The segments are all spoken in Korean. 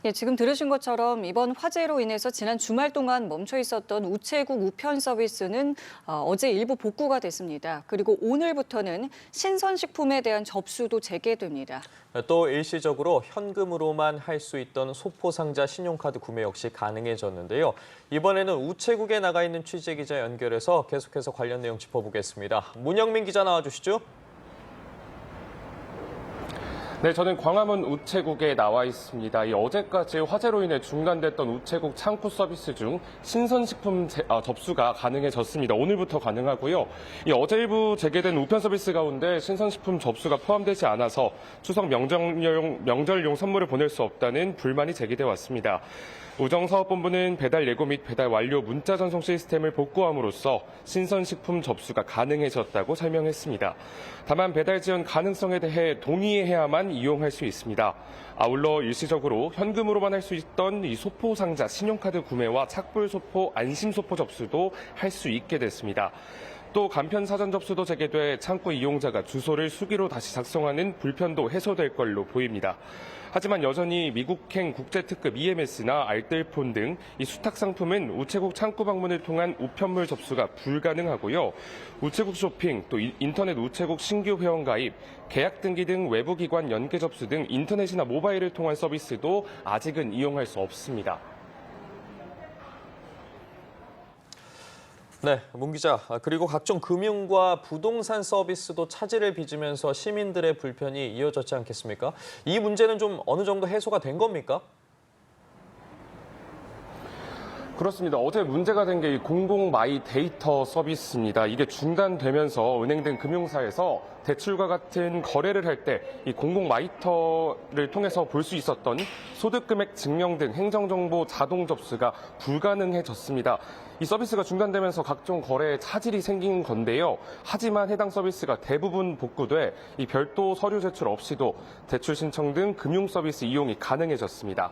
예, 지금 들으신 것처럼 이번 화재로 인해서 지난 주말 동안 멈춰 있었던 우체국 우편 서비스는 어제 일부 복구가 됐습니다. 그리고 오늘부터는 신선식품에 대한 접수도 재개됩니다. 또 일시적으로 현금으로만 할 수 있던 소포상자 신용카드 구매 역시 가능해졌는데요. 이번에는 우체국에 나가 있는 취재기자 연결해서 계속해서 관련 내용 짚어보겠습니다. 문영민 기자 나와주시죠. 네, 저는 광화문 우체국에 나와 있습니다. 어제까지 화재로 인해 중단됐던 우체국 창구 서비스 중 신선식품 접수가 가능해졌습니다. 오늘부터 가능하고요. 어제 일부 재개된 우편 서비스 가운데 신선식품 접수가 포함되지 않아서 추석 명절용 선물을 보낼 수 없다는 불만이 제기돼 왔습니다. 우정사업본부는 배달 예고 및 배달 완료 문자 전송 시스템을 복구함으로써 신선식품 접수가 가능해졌다고 설명했습니다. 다만 배달 지연 가능성에 대해 동의해야만 이용할 수 있습니다. 아울러 일시적으로 현금으로만 할 수 있던 이 소포상자 신용카드 구매와 착불소포, 안심소포 접수도 할 수 있게 됐습니다. 또 간편 사전 접수도 재개돼 창구 이용자가 주소를 수기로 다시 작성하는 불편도 해소될 걸로 보입니다. 하지만 여전히 미국행 국제특급 EMS나 알뜰폰 등 이 수탁 상품은 우체국 창구 방문을 통한 우편물 접수가 불가능하고요. 우체국 쇼핑, 또 인터넷 우체국 신규 회원 가입, 계약 등기 등 외부기관 연계 접수 등 인터넷이나 모바일을 통한 서비스도 아직은 이용할 수 없습니다. 네, 문 기자. 그리고 각종 금융과 부동산 서비스도 차질을 빚으면서 시민들의 불편이 이어졌지 않겠습니까? 이 문제는 좀 어느 정도 해소가 된 겁니까? 그렇습니다. 어제 문제가 된 게 공공 마이 데이터 서비스입니다. 이게 중단되면서 은행 등 금융사에서 대출과 같은 거래를 할 때 이 공공 마이터를 통해서 볼 수 있었던 소득 금액 증명 등 행정정보 자동 접수가 불가능해졌습니다. 이 서비스가 중단되면서 각종 거래에 차질이 생긴 건데요. 하지만 해당 서비스가 대부분 복구돼 이 별도 서류 제출 없이도 대출 신청 등 금융 서비스 이용이 가능해졌습니다.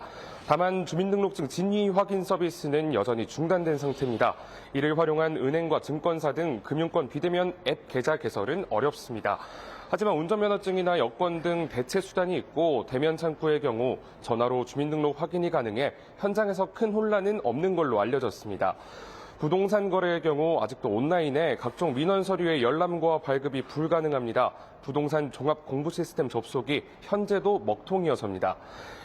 다만 주민등록증 진위 확인 서비스는 여전히 중단된 상태입니다. 이를 활용한 은행과 증권사 등 금융권 비대면 앱 계좌 개설은 어렵습니다. 하지만 운전면허증이나 여권 등 대체 수단이 있고 대면 창구의 경우 전화로 주민등록 확인이 가능해 현장에서 큰 혼란은 없는 걸로 알려졌습니다. 부동산 거래의 경우 아직도 온라인에 각종 민원 서류의 열람과 발급이 불가능합니다. 부동산 종합 공부 시스템 접속이 현재도 먹통이어서입니다.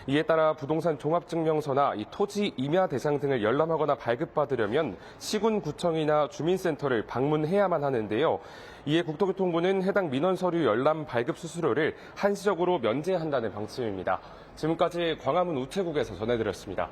이에 따라 부동산 종합증명서나 이 토지 임야 대상 등을 열람하거나 발급받으려면 시군구청이나 주민센터를 방문해야만 하는데요. 이에 국토교통부는 해당 민원 서류 열람 발급 수수료를 한시적으로 면제한다는 방침입니다. 지금까지 광화문 우체국에서 전해드렸습니다.